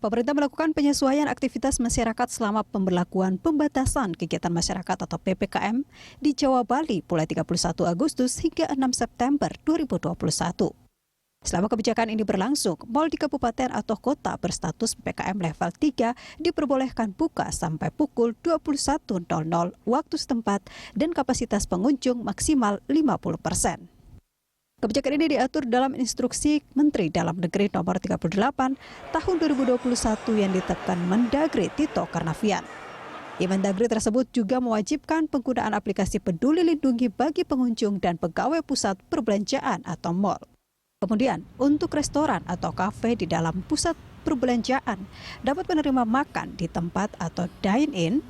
Pemerintah melakukan penyesuaian aktivitas masyarakat selama pemberlakuan pembatasan kegiatan masyarakat atau PPKM di Jawa Bali mulai 31 Agustus hingga 6 September 2021. Selama kebijakan ini berlangsung, mal di kabupaten atau kota berstatus PPKM level 3 diperbolehkan buka sampai pukul 21.00 waktu setempat dan kapasitas pengunjung maksimal 50%. Kebijakan ini diatur dalam Instruksi Menteri Dalam Negeri Nomor 38 Tahun 2021 yang ditetapkan Mendagri Tito Karnavian. Mendagri tersebut juga mewajibkan penggunaan aplikasi Peduli Lindungi bagi pengunjung dan pegawai pusat perbelanjaan atau mal. Kemudian, untuk restoran atau kafe di dalam pusat perbelanjaan dapat menerima makan di tempat atau dine-in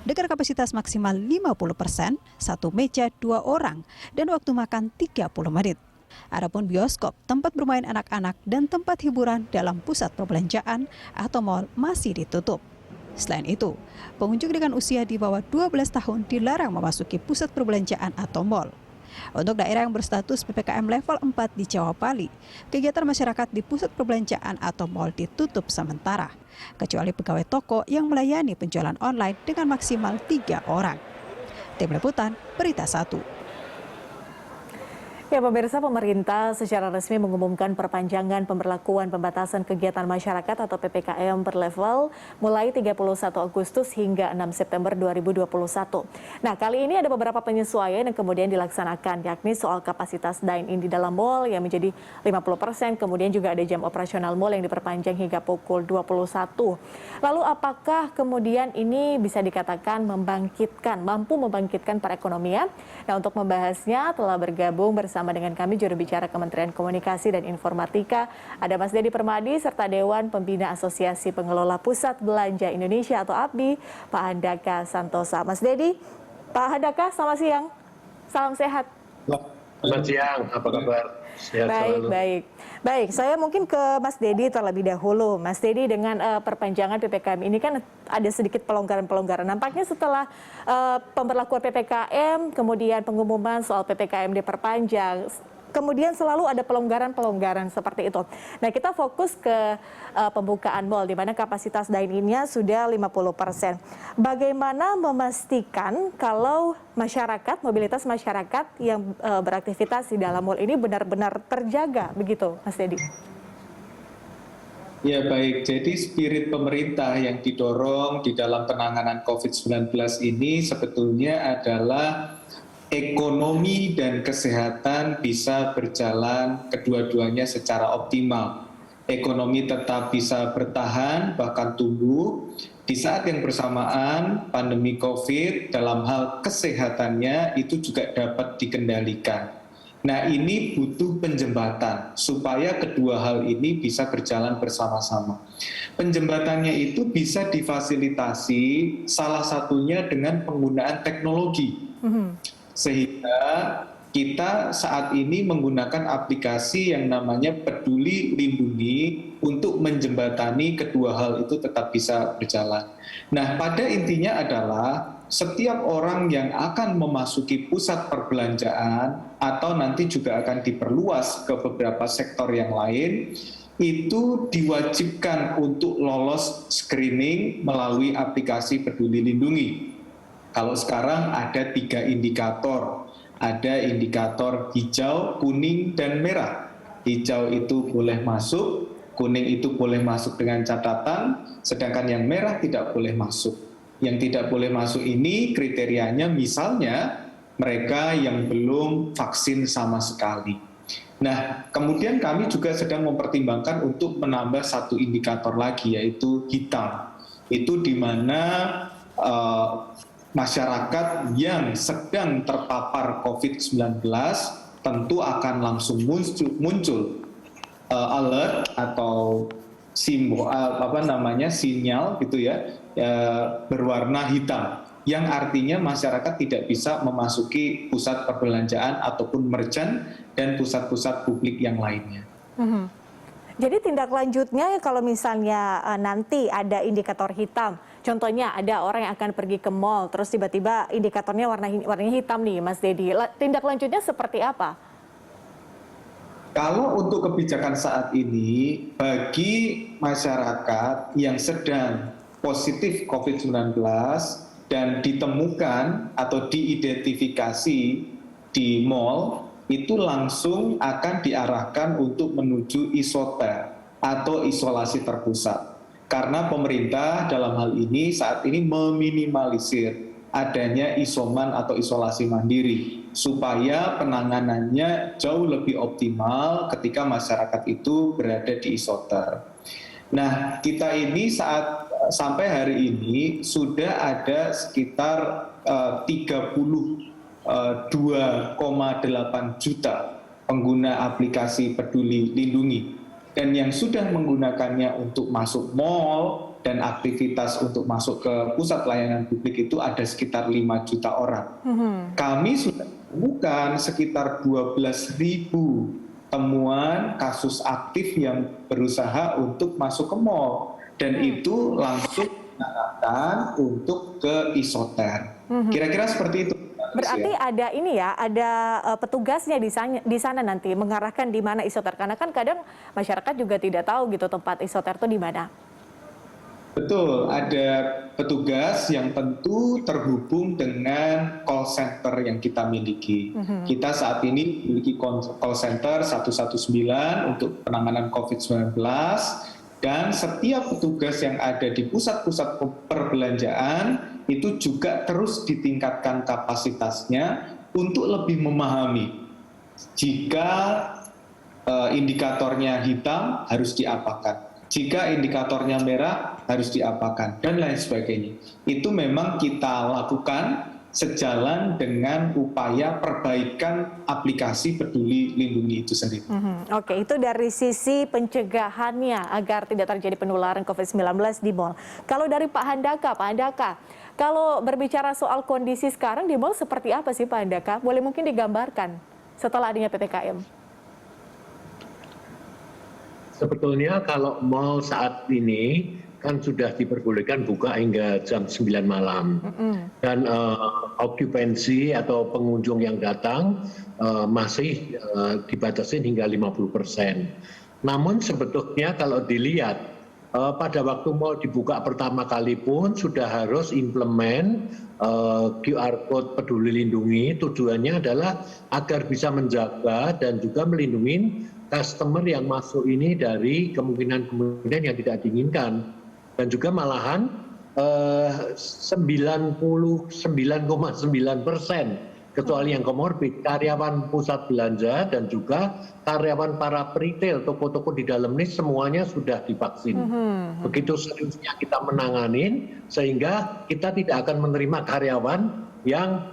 dengan kapasitas maksimal 50%, satu meja 2 orang, dan waktu makan 30 menit. Adapun bioskop, tempat bermain anak-anak, dan tempat hiburan dalam pusat perbelanjaan atau mal masih ditutup. Selain itu, pengunjung dengan usia di bawah 12 tahun dilarang memasuki pusat perbelanjaan atau mal. Untuk daerah yang berstatus PPKM level 4 di Jawa Bali, kegiatan masyarakat di pusat perbelanjaan atau mal ditutup sementara, kecuali pegawai toko yang melayani penjualan online dengan maksimal 3 orang. Tim Liputan, Berita 1. Ya, pemirsa, pemerintah secara resmi mengumumkan perpanjangan pemberlakuan pembatasan kegiatan masyarakat atau PPKM berlevel mulai 31 Agustus hingga 6 September 2021. Nah, kali ini ada beberapa penyesuaian yang kemudian dilaksanakan, yakni soal kapasitas dine-in di dalam mal yang menjadi 50%, kemudian juga ada jam operasional mal yang diperpanjang hingga pukul 21. Lalu apakah kemudian ini bisa dikatakan mampu membangkitkan perekonomian? Nah, untuk membahasnya telah bergabung bersama dengan kami juru bicara Kementerian Komunikasi dan Informatika, ada Mas Dedi Permadi serta Dewan Pembina Asosiasi Pengelola Pusat Belanja Indonesia atau APBI, Pak Handaka Santosa. Mas Dedi, Pak Handaka, selamat siang. Salam sehat. Selamat siang, apa kabar? Sehat selalu. Baik. Saya mungkin ke Mas Dedi terlebih dahulu. Mas Dedi, dengan perpanjangan PPKM ini kan ada sedikit pelonggaran-pelonggaran. Nampaknya setelah pemberlakuan PPKM, kemudian pengumuman soal PPKM diperpanjang, kemudian selalu ada pelonggaran-pelonggaran seperti itu. Nah, kita fokus ke pembukaan mal, di mana kapasitas dine-in-nya sudah 50%. Bagaimana memastikan kalau mobilitas masyarakat yang beraktivitas di dalam mal ini benar-benar terjaga, begitu, Mas Dedi? Ya, baik. Jadi spirit pemerintah yang didorong di dalam penanganan COVID-19 ini sebetulnya adalah ekonomi dan kesehatan bisa berjalan kedua-duanya secara optimal. Ekonomi tetap bisa bertahan, bahkan tumbuh. Di saat yang bersamaan, pandemi COVID dalam hal kesehatannya itu juga dapat dikendalikan. Nah, ini butuh penjembatan supaya kedua hal ini bisa berjalan bersama-sama. Penjembatannya itu bisa difasilitasi salah satunya dengan penggunaan teknologi. Sehingga kita saat ini menggunakan aplikasi yang namanya Peduli Lindungi untuk menjembatani kedua hal itu tetap bisa berjalan. Nah, pada intinya adalah setiap orang yang akan memasuki pusat perbelanjaan atau nanti juga akan diperluas ke beberapa sektor yang lain, itu diwajibkan untuk lolos screening melalui aplikasi Peduli Lindungi. Kalau sekarang ada 3 indikator, ada indikator hijau, kuning, dan merah. Hijau itu boleh masuk, kuning itu boleh masuk dengan catatan, sedangkan yang merah tidak boleh masuk. Yang tidak boleh masuk ini kriterianya misalnya mereka yang belum vaksin sama sekali. Nah, kemudian kami juga sedang mempertimbangkan untuk menambah satu indikator lagi, yaitu hitam. Itu di mana masyarakat yang sedang terpapar COVID-19 tentu akan langsung muncul alert atau sinyal gitu ya, berwarna hitam, yang artinya masyarakat tidak bisa memasuki pusat perbelanjaan ataupun merchant dan pusat-pusat publik yang lainnya. Jadi tindak lanjutnya kalau misalnya nanti ada indikator hitam, contohnya ada orang yang akan pergi ke mall, terus tiba-tiba indikatornya warnanya hitam nih, Mas Dedi. Tindak lanjutnya seperti apa? Kalau untuk kebijakan saat ini, bagi masyarakat yang sedang positif COVID-19 dan ditemukan atau diidentifikasi di mal, itu langsung akan diarahkan untuk menuju isoter atau isolasi terpusat. Karena pemerintah dalam hal ini saat ini meminimalisir adanya isoman atau isolasi mandiri, supaya penanganannya jauh lebih optimal ketika masyarakat itu berada di isoter. Nah, kita ini sampai hari ini sudah ada sekitar 32,8 juta pengguna aplikasi Peduli Lindungi. Dan yang sudah menggunakannya untuk masuk mal dan aktivitas untuk masuk ke pusat pelayanan publik itu ada sekitar 5 juta orang. Kami sudah menemukan sekitar 12.000 temuan kasus aktif yang berusaha untuk masuk ke mal. Dan itu langsung diarahkan untuk ke isoter. Kira-kira seperti itu. Berarti ada ini ya, ada petugasnya di sana nanti mengarahkan di mana isoter. Karena kan kadang masyarakat juga tidak tahu gitu tempat isoter itu di mana. Betul, ada petugas yang tentu terhubung dengan call center yang kita miliki. Kita saat ini memiliki call center 119 untuk penanganan COVID-19, dan setiap petugas yang ada di pusat-pusat perbelanjaan itu juga terus ditingkatkan kapasitasnya untuk lebih memahami jika indikatornya hitam harus diapakan, jika indikatornya merah harus diapakan, dan lain sebagainya. Itu memang kita lakukan sejalan dengan upaya perbaikan aplikasi Peduli Lindungi itu sendiri. Oke, itu dari sisi pencegahannya agar tidak terjadi penularan COVID-19 di mal. Kalau dari Pak Handaka, kalau berbicara soal kondisi sekarang di mal seperti apa sih Pak Handaka? Boleh mungkin digambarkan setelah adanya PPKM? Sebetulnya kalau mal saat ini kan sudah diperbolehkan buka hingga jam 9 malam. Dan okupansi atau pengunjung yang datang masih dibatasi hingga 50%. Namun sebetulnya kalau dilihat pada waktu mal dibuka pertama kali pun sudah harus implement QR Code Peduli Lindungi. Tujuannya adalah agar bisa menjaga dan juga melindungi customer yang masuk ini dari kemungkinan-kemungkinan yang tidak diinginkan. Dan juga malahan 99,9% kecuali yang komorbid, karyawan pusat belanja dan juga karyawan para peritel, toko-toko di dalam ini semuanya sudah divaksin. Begitu seriusnya kita menanganin sehingga kita tidak akan menerima karyawan yang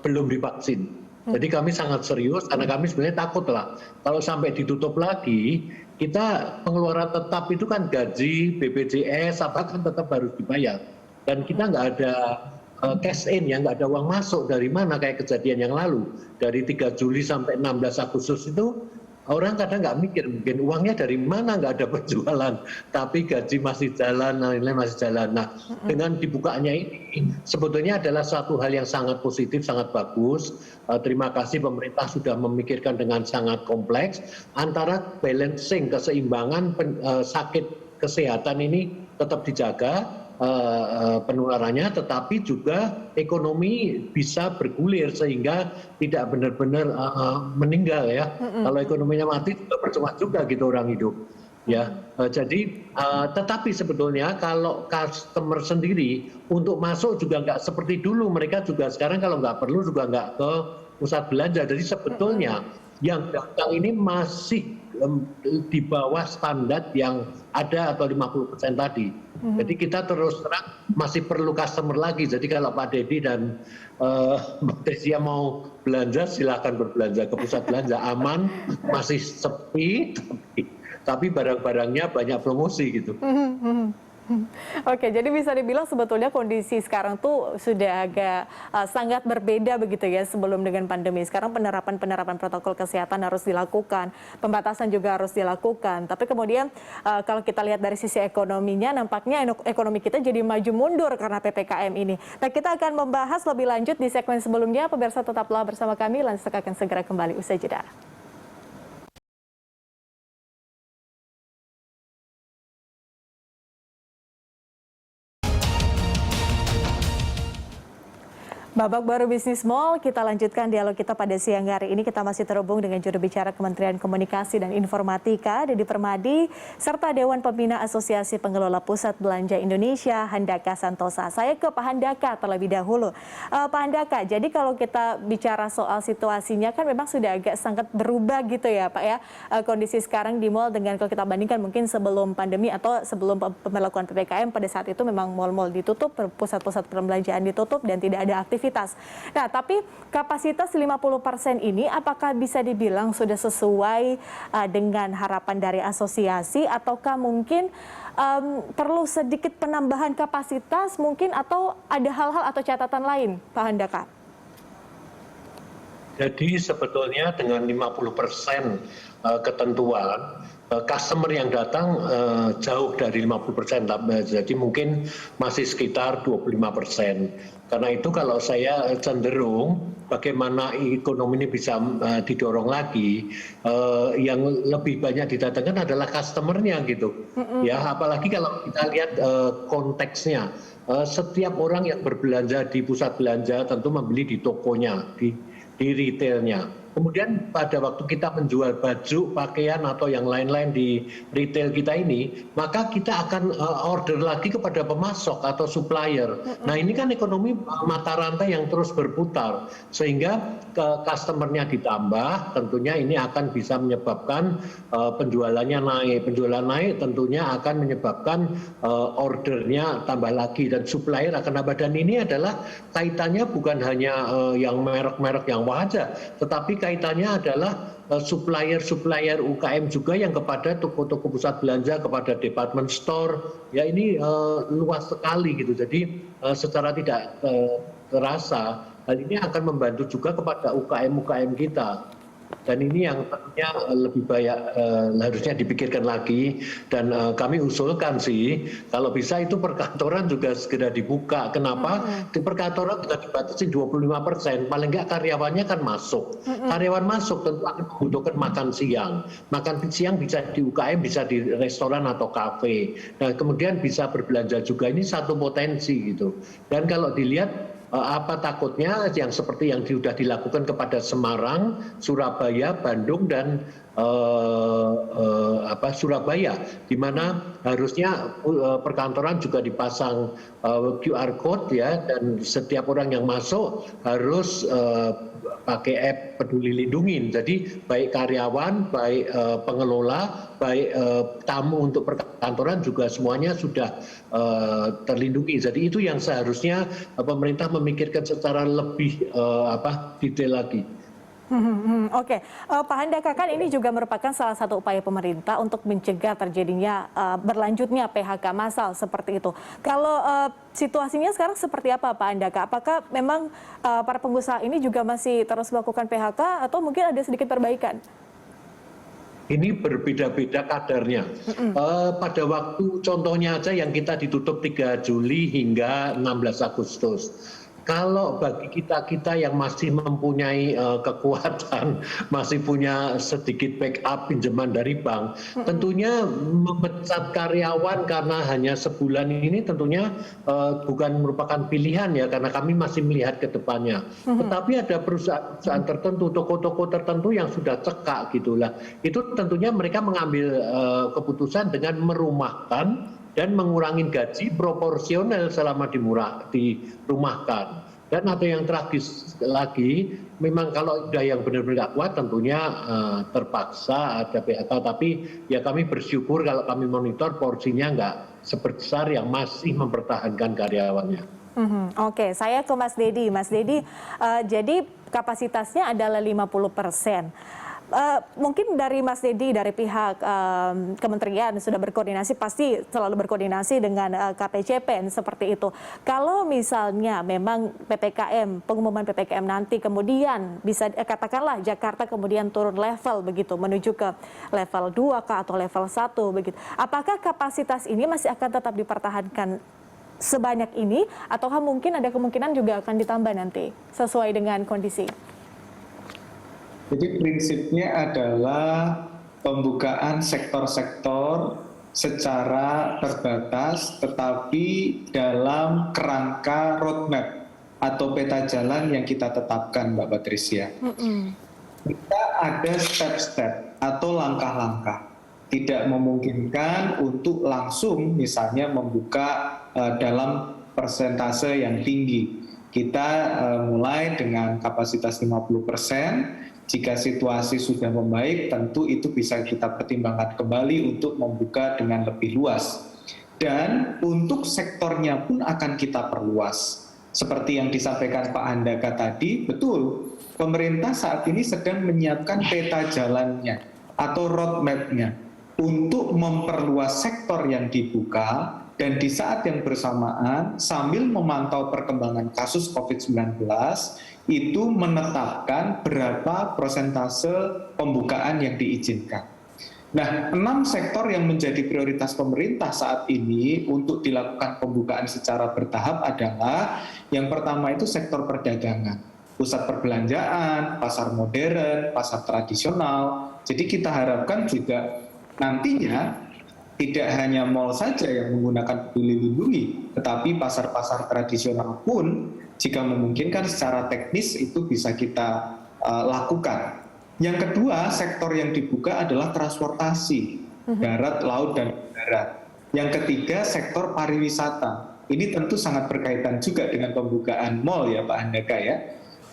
belum divaksin. Jadi kami sangat serius karena kami sebenarnya takut lah kalau sampai ditutup lagi, kita pengeluaran tetap itu kan gaji, BPJS, apa kan tetap harus dibayar. Dan kita nggak ada cash in, ya nggak ada uang masuk. Dari mana kayak kejadian yang lalu. Dari 3 Juli sampai 16 Agustus itu orang kadang nggak mikir, mungkin uangnya dari mana, nggak ada penjualan. Tapi gaji masih jalan, lain-lain masih jalan. Nah, dengan dibukanya ini sebetulnya adalah suatu hal yang sangat positif, sangat bagus. Terima kasih pemerintah sudah memikirkan dengan sangat kompleks antara balancing keseimbangan sakit kesehatan ini tetap dijaga penularannya, tetapi juga ekonomi bisa bergulir sehingga tidak benar-benar meninggal ya. Kalau ekonominya mati juga percuma juga gitu orang hidup. Ya, jadi tetapi sebetulnya kalau customer sendiri untuk masuk juga nggak seperti dulu, mereka juga sekarang kalau nggak perlu juga nggak ke pusat belanja. Jadi sebetulnya yang datang ini masih di bawah standar yang ada atau 50% tadi. Jadi kita terus terang masih perlu customer lagi. Jadi kalau Pak Dedi dan Mbak Tesia mau belanja silakan berbelanja ke pusat belanja, aman, masih sepi, tapi barang-barangnya banyak promosi gitu. Oke, jadi bisa dibilang sebetulnya kondisi sekarang tuh sudah agak sangat berbeda begitu ya sebelum dengan pandemi. Sekarang penerapan protokol kesehatan harus dilakukan, pembatasan juga harus dilakukan. Tapi kemudian kalau kita lihat dari sisi ekonominya, nampaknya ekonomi kita jadi maju mundur karena PPKM ini. Nah, kita akan membahas lebih lanjut di segmen sebelumnya. Pemirsa tetaplah bersama kami, Landstek akan segera kembali usai jeda. Babak baru bisnis mall, kita lanjutkan dialog kita pada siang hari ini. Kita masih terhubung dengan juru bicara Kementerian Komunikasi dan Informatika, Dedy Permadi, serta Dewan Pembina Asosiasi Pengelola Pusat Belanja Indonesia, Handaka Santosa. Saya ke Pak Handaka terlebih dahulu. Pak Handaka, jadi kalau kita bicara soal situasinya kan memang sudah agak sangat berubah gitu ya Pak ya. Kondisi sekarang di mall dengan kalau kita bandingkan mungkin sebelum pandemi atau sebelum pemberlakuan PPKM, pada saat itu memang mall-mall ditutup, pusat-pusat perbelanjaan ditutup dan tidak ada aktivitas. Nah, tapi kapasitas 50% ini apakah bisa dibilang sudah sesuai dengan harapan dari asosiasi ataukah mungkin perlu sedikit penambahan kapasitas mungkin atau ada hal-hal atau catatan lain, Pak Handaka? Jadi sebetulnya dengan 50% ketentuan, customer yang datang jauh dari 50%, jadi mungkin masih sekitar 25%. Karena itu kalau saya cenderung bagaimana ekonomi ini bisa didorong lagi, yang lebih banyak didatangkan adalah customer-nya gitu. Ya, apalagi kalau kita lihat konteksnya, setiap orang yang berbelanja di pusat belanja tentu membeli di tokonya, di retailnya. Kemudian pada waktu kita menjual baju, pakaian atau yang lain-lain di retail kita ini, maka kita akan order lagi kepada pemasok atau supplier. Nah ini kan ekonomi mata rantai yang terus berputar, sehingga customer-nya ditambah, tentunya ini akan bisa menyebabkan penjualannya naik. Penjualan naik tentunya akan menyebabkan ordernya tambah lagi dan supplier akan nambah. Dan ini adalah kaitannya bukan hanya yang merek-merek yang wajar, tetapi kaitannya adalah supplier UKM juga yang kepada toko-toko pusat belanja, kepada department store. Ya ini luas sekali gitu. Jadi secara tidak terasa hal ini akan membantu juga kepada UKM kita. Dan ini yang tentunya lebih banyak harusnya dipikirkan lagi, dan kami usulkan sih kalau bisa itu perkantoran juga segera dibuka. Kenapa? Di perkantoran juga dibatasi 25%, paling nggak karyawannya kan masuk. Karyawan masuk tentu akan membutuhkan makan siang. Makan siang bisa di UKM, bisa di restoran atau kafe. Nah kemudian bisa berbelanja juga, ini satu potensi gitu. Dan kalau dilihat apa takutnya yang seperti yang sudah dilakukan kepada Semarang, Surabaya, Bandung, dan Surabaya, di mana harusnya perkantoran juga dipasang QR code ya, dan setiap orang yang masuk harus pakai app Peduli Lindungi. Jadi baik karyawan, baik pengelola, baik tamu untuk perkantoran juga semuanya sudah terlindungi. Jadi itu yang seharusnya pemerintah memikirkan secara lebih detail lagi. Oke, Pak Handaka, kan ini juga merupakan salah satu upaya pemerintah untuk mencegah terjadinya berlanjutnya PHK massal seperti itu. Kalau situasinya sekarang seperti apa, Pak Handaka? Apakah memang para pengusaha ini juga masih terus melakukan PHK atau mungkin ada sedikit perbaikan? Ini berbeda-beda kadarnya. Pada waktu contohnya aja yang kita ditutup 3 Juli hingga 16 Agustus. Kalau bagi kita yang masih mempunyai kekuatan, masih punya sedikit backup pinjaman dari bank, tentunya memecat karyawan karena hanya sebulan ini tentunya bukan merupakan pilihan ya, karena kami masih melihat ke depannya. Tetapi ada perusahaan tertentu, toko-toko tertentu yang sudah cekak gitulah. Itu tentunya mereka mengambil keputusan dengan merumahkan dan mengurangi gaji proporsional selama dirumahkan. Dan ada yang tragis lagi, memang kalau sudah yang benar-benar kuat tentunya terpaksa ada PHK, tapi ya kami bersyukur kalau kami monitor porsinya nggak sebesar yang masih mempertahankan karyawannya. Oke, saya ke Mas Dedy. Mas Dedy, jadi kapasitasnya adalah 50%. Mungkin dari Mas Dedy, dari pihak kementerian sudah berkoordinasi, pasti selalu berkoordinasi dengan KPCPEN seperti itu. Kalau misalnya memang PPKM, pengumuman PPKM nanti kemudian bisa katakanlah Jakarta kemudian turun level begitu menuju ke level 2 atau level 1 begitu. Apakah kapasitas ini masih akan tetap dipertahankan sebanyak ini ataukah mungkin ada kemungkinan juga akan ditambah nanti sesuai dengan kondisi? Jadi prinsipnya adalah pembukaan sektor-sektor secara terbatas tetapi dalam kerangka roadmap. atau peta jalan yang kita tetapkan, Mbak Patricia. Kita ada step-step atau langkah-langkah. Tidak memungkinkan untuk langsung misalnya membuka dalam persentase yang tinggi. Kita mulai dengan kapasitas 50%. Jika situasi sudah membaik, tentu itu bisa kita pertimbangkan kembali untuk membuka dengan lebih luas. Dan untuk sektornya pun akan kita perluas. Seperti yang disampaikan Pak Handaka tadi, betul, pemerintah saat ini sedang menyiapkan peta jalannya atau roadmap-nya untuk memperluas sektor yang dibuka, dan di saat yang bersamaan sambil memantau perkembangan kasus COVID-19 itu menetapkan berapa persentase pembukaan yang diizinkan. Nah, 6 sektor yang menjadi prioritas pemerintah saat ini untuk dilakukan pembukaan secara bertahap adalah yang pertama itu sektor perdagangan, pusat perbelanjaan, pasar modern, pasar tradisional. Jadi kita harapkan juga nantinya tidak hanya mal saja yang menggunakan Peduli Lindungi, tetapi pasar-pasar tradisional pun jika memungkinkan secara teknis itu bisa kita lakukan. Yang kedua, sektor yang dibuka adalah transportasi, darat, laut, dan udara. Yang ketiga, sektor pariwisata. Ini tentu sangat berkaitan juga dengan pembukaan mal ya Pak Handaka ya.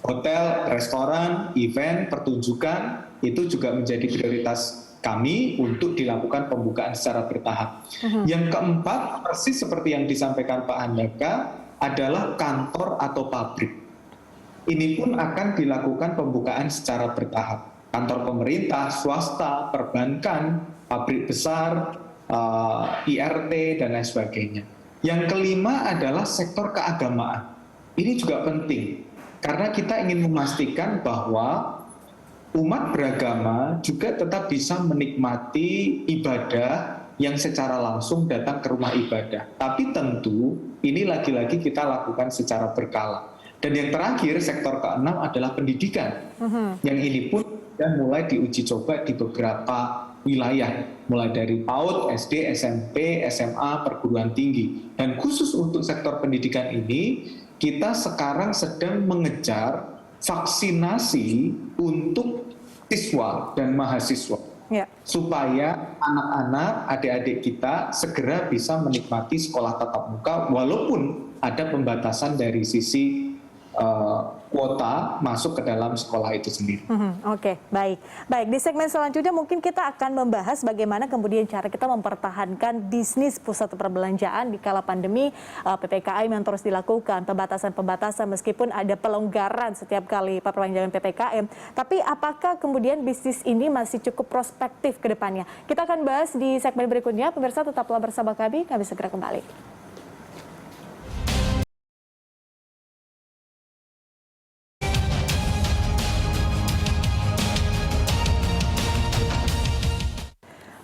Hotel, restoran, event, pertunjukan, itu juga menjadi prioritas kami untuk dilakukan pembukaan secara bertahap. Yang keempat, persis seperti yang disampaikan Pak Handaka, adalah kantor atau pabrik. Ini pun akan dilakukan pembukaan secara bertahap. Kantor pemerintah, swasta, perbankan, pabrik besar, IRT, dan lain sebagainya. Yang kelima adalah sektor keagamaan. Ini juga penting, karena kita ingin memastikan bahwa umat beragama juga tetap bisa menikmati ibadah yang secara langsung datang ke rumah ibadah. Tapi tentu ini lagi-lagi kita lakukan secara berkala. Dan yang terakhir, sektor keenam adalah pendidikan. Yang ini pun sudah mulai diuji coba di beberapa wilayah, mulai dari PAUD, SD, SMP, SMA, perguruan tinggi. Dan khusus untuk sektor pendidikan ini, kita sekarang sedang mengejar vaksinasi untuk siswa dan mahasiswa, supaya anak-anak, adik-adik kita segera bisa menikmati sekolah tatap muka walaupun ada pembatasan dari sisi kuota masuk ke dalam sekolah itu sendiri. Oke, baik. Baik, di segmen selanjutnya mungkin kita akan membahas bagaimana kemudian cara kita mempertahankan bisnis pusat perbelanjaan di kala pandemi, PPKM yang terus dilakukan, pembatasan-pembatasan meskipun ada pelonggaran setiap kali perpanjangan PPKM. Tapi apakah kemudian bisnis ini masih cukup prospektif ke depannya? Kita akan bahas di segmen berikutnya. Pemirsa tetaplah bersama kami segera kembali.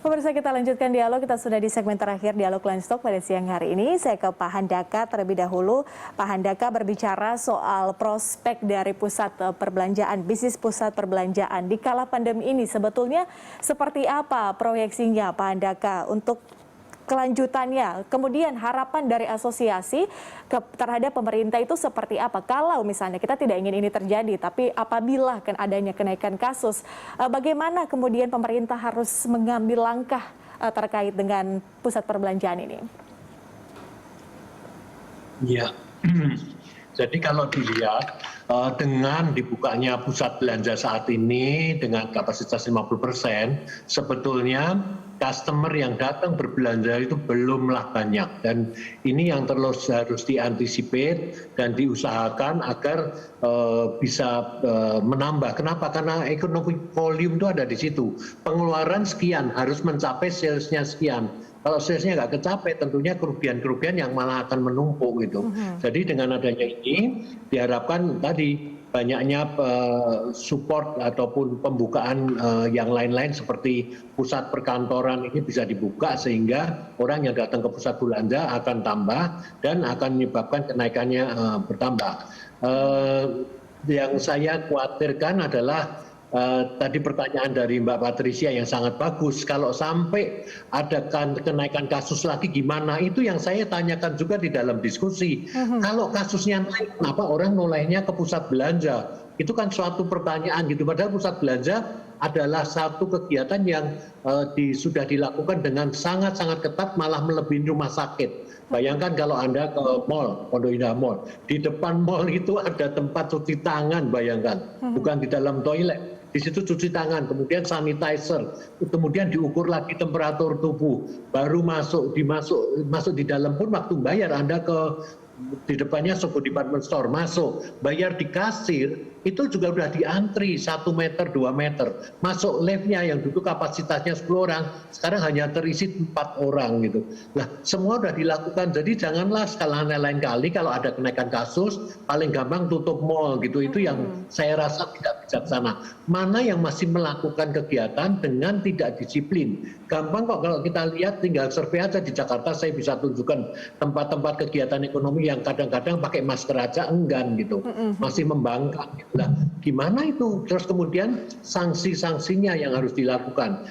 Pemirsa, kita lanjutkan dialog. Kita sudah di segmen terakhir dialog Lunch Talk pada siang hari ini. Saya ke Pak Handaka terlebih dahulu. Pak Handaka berbicara soal prospek dari pusat perbelanjaan, bisnis pusat perbelanjaan di kala pandemi ini. Sebetulnya seperti apa proyeksinya Pak Handaka untuk kelanjutannya? Kemudian harapan dari asosiasi terhadap pemerintah itu seperti apa? Kalau misalnya kita tidak ingin ini terjadi, tapi apabila adanya kenaikan kasus, bagaimana kemudian pemerintah harus mengambil langkah terkait dengan pusat perbelanjaan ini? Ya, jadi kalau dilihat dengan dibukanya pusat belanja saat ini dengan kapasitas 50%, sebetulnya customer yang datang berbelanja itu belumlah banyak, dan ini yang terus harus diantisipasi dan diusahakan agar bisa menambah. Kenapa? Karena ekonomi volume itu ada di situ. Pengeluaran sekian harus mencapai salesnya sekian. Kalau salesnya nggak kecapai, tentunya kerugian-kerugian yang malah akan menumpuk gitu. Jadi dengan adanya ini diharapkan tadi banyaknya support ataupun pembukaan yang lain-lain seperti pusat perkantoran ini bisa dibuka sehingga orang yang datang ke pusat belanja akan tambah dan akan menyebabkan kenaikannya bertambah. Yang saya khawatirkan adalah tadi pertanyaan dari Mbak Patricia yang sangat bagus, kalau sampai ada kenaikan kasus lagi gimana, itu yang saya tanyakan juga di dalam diskusi. Kalau kasusnya naik, kenapa orang mulainya ke pusat belanja? Itu kan suatu pertanyaan gitu, padahal pusat belanja adalah satu kegiatan yang sudah dilakukan dengan sangat-sangat ketat, malah melebihi rumah sakit. Bayangkan kalau Anda ke mall, Pondok Indah Mall, di depan mall itu ada tempat cuci tangan, bayangkan, bukan di dalam toilet. Di situ cuci tangan, kemudian sanitizer, kemudian diukur lagi temperatur tubuh, baru masuk di dalam pun waktu bayar Anda di depannya Soko Department Store, masuk, bayar di kasir, itu juga sudah diantri 1 meter, 2 meter. Masuk liftnya yang dulu kapasitasnya 10 orang, sekarang hanya terisi 4 orang gitu. Nah, semua sudah dilakukan, jadi janganlah lain kali kalau ada kenaikan kasus, paling gampang tutup mall gitu. Itu yang saya rasa tidak bijaksana. Mana yang masih melakukan kegiatan dengan tidak disiplin. Gampang kok kalau kita lihat, tinggal survei aja di Jakarta, saya bisa tunjukkan tempat-tempat kegiatan ekonomi yang kadang-kadang pakai masker aja enggan gitu, masih membangkang. Nah, gimana itu? Terus kemudian sanksi-sanksinya yang harus dilakukan.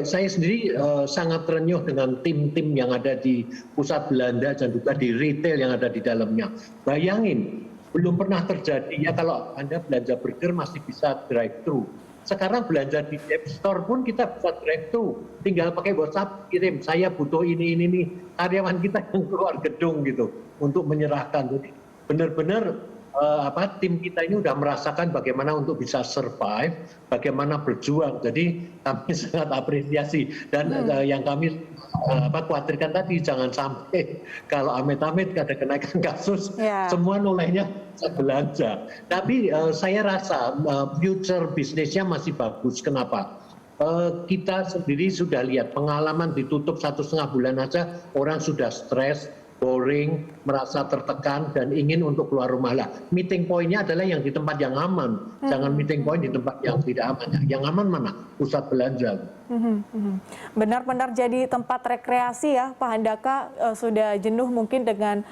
Saya sendiri sangat terenyuh dengan tim-tim yang ada di pusat belanja dan juga di retail yang ada di dalamnya. Bayangin, belum pernah terjadi ya kalau Anda belanja burger masih bisa drive-thru. Sekarang belanja di App Store pun kita bisa drive-thru. Tinggal pakai WhatsApp kirim, saya butuh ini nih. Karyawan kita yang keluar gedung gitu untuk menyerahkan. Jadi benar-benar tim kita ini sudah merasakan bagaimana untuk bisa survive, bagaimana berjuang. Jadi kami sangat apresiasi dan yang kami khawatirkan tadi jangan sampai kalau amit-amit ada kenaikan kasus, semua nolehnya belanja. Tapi saya rasa future bisnisnya masih bagus. Kenapa? Kita sendiri sudah lihat pengalaman ditutup 1,5 bulan aja orang sudah stres, boring, merasa tertekan dan ingin untuk keluar rumah. Lah, meeting point-nya adalah yang di tempat yang aman. Jangan meeting point di tempat yang tidak aman. Yang aman mana? Pusat belanja. Benar-benar jadi tempat rekreasi ya Pak Handaka, sudah jenuh mungkin dengan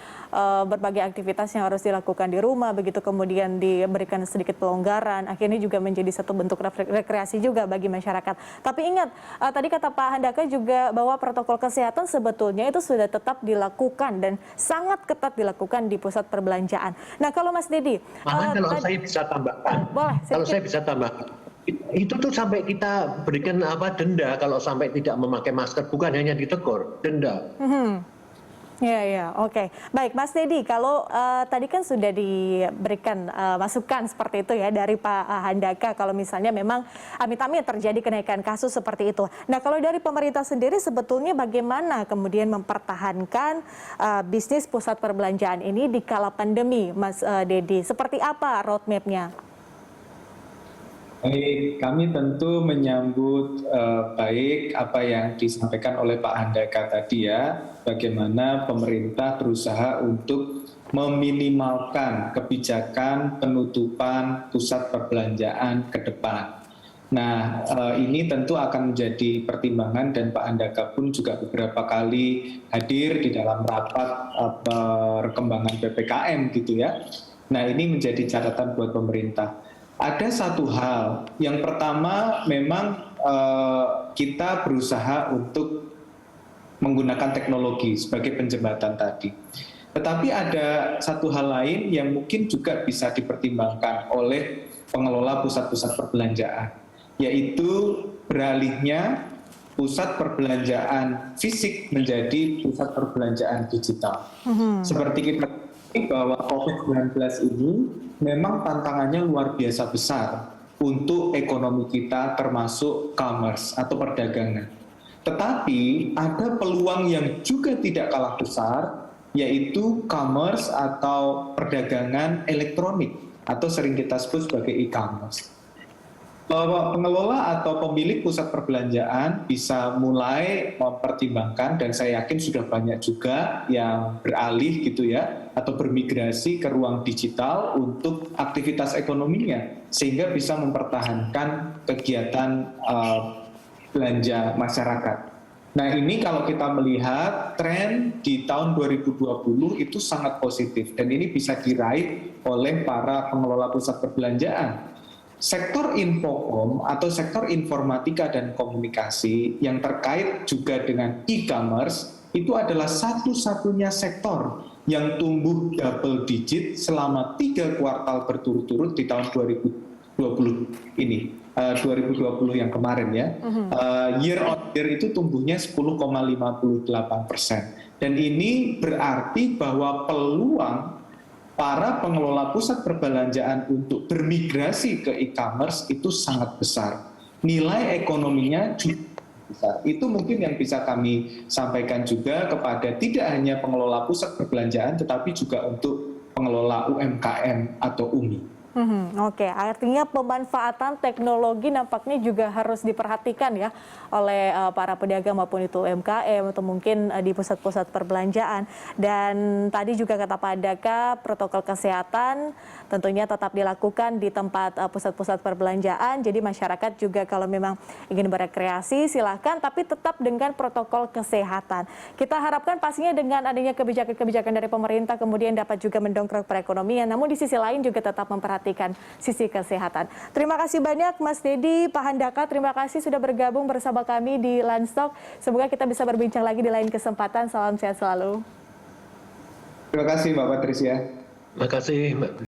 berbagai aktivitas yang harus dilakukan di rumah, begitu kemudian diberikan sedikit pelonggaran, akhirnya juga menjadi satu bentuk rekreasi juga bagi masyarakat. Tapi ingat, tadi kata Pak Handaka juga bahwa protokol kesehatan sebetulnya itu sudah tetap dilakukan dan sangat ketat dilakukan di pusat perbelanjaan. Nah kalau Mas Dedi, kalau saya bisa tambahkan, boleh, kalau saya bisa tambahkan, itu tuh sampai kita berikan denda kalau sampai tidak memakai masker, bukan hanya ditegur, denda. Ya, oke. Baik, Mas Dedi, kalau tadi kan sudah diberikan masukan seperti itu ya dari Pak Handaka, kalau misalnya memang amit-amit terjadi kenaikan kasus seperti itu. Nah, kalau dari pemerintah sendiri sebetulnya bagaimana kemudian mempertahankan bisnis pusat perbelanjaan ini di kala pandemi, Mas Dedi? Seperti apa roadmap-nya? Baik, kami tentu menyambut baik apa yang disampaikan oleh Pak Handaka tadi ya, bagaimana pemerintah berusaha untuk meminimalkan kebijakan penutupan pusat perbelanjaan ke depan. Nah, ini tentu akan menjadi pertimbangan dan Pak Handaka pun juga beberapa kali hadir di dalam rapat perkembangan PPKM gitu ya. Nah, ini menjadi catatan buat pemerintah. Ada satu hal, yang pertama memang kita berusaha untuk menggunakan teknologi sebagai penjembatan tadi. Tetapi ada satu hal lain yang mungkin juga bisa dipertimbangkan oleh pengelola pusat-pusat perbelanjaan, yaitu beralihnya pusat perbelanjaan fisik menjadi pusat perbelanjaan digital. Seperti kita tahu bahwa COVID-19 ini memang tantangannya luar biasa besar untuk ekonomi kita termasuk commerce atau perdagangan. Tetapi ada peluang yang juga tidak kalah besar, yaitu commerce atau perdagangan elektronik atau sering kita sebut sebagai e-commerce. Bahwa pengelola atau pemilik pusat perbelanjaan bisa mulai mempertimbangkan, dan saya yakin sudah banyak juga yang beralih gitu ya, atau bermigrasi ke ruang digital untuk aktivitas ekonominya, sehingga bisa mempertahankan kegiatan belanja masyarakat. Nah ini kalau kita melihat tren di tahun 2020 itu sangat positif, dan ini bisa diraih oleh para pengelola pusat perbelanjaan. sektor infokom atau sektor informatika dan komunikasi yang terkait juga dengan e-commerce itu adalah satu-satunya sektor yang tumbuh double digit selama 3 kuartal berturut-turut di tahun 2020 ini. 2020 yang kemarin ya, year on year itu tumbuhnya 10,58%. Dan ini berarti bahwa peluang para pengelola pusat perbelanjaan untuk bermigrasi ke e-commerce itu sangat besar. Nilai ekonominya juga besar. Itu mungkin yang bisa kami sampaikan juga kepada tidak hanya pengelola pusat perbelanjaan, tetapi juga untuk pengelola UMKM atau UMI. Oke, artinya pemanfaatan teknologi nampaknya juga harus diperhatikan ya oleh para pedagang maupun itu UMKM atau mungkin di pusat-pusat perbelanjaan. Dan tadi juga kata Pak Andaka, protokol kesehatan tentunya tetap dilakukan di tempat pusat-pusat perbelanjaan. Jadi masyarakat juga kalau memang ingin berekreasi silahkan, tapi tetap dengan protokol kesehatan. Kita harapkan pastinya dengan adanya kebijakan-kebijakan dari pemerintah kemudian dapat juga mendongkrak perekonomian. Namun di sisi lain juga tetap memperhatikan sisi kesehatan. Terima kasih banyak Mas Dedi, Pak Handaka, terima kasih sudah bergabung bersama kami di Landstalk. Semoga kita bisa berbincang lagi di lain kesempatan. Salam sehat selalu. Terima kasih Mbak Patricia. Terima kasih Mbak.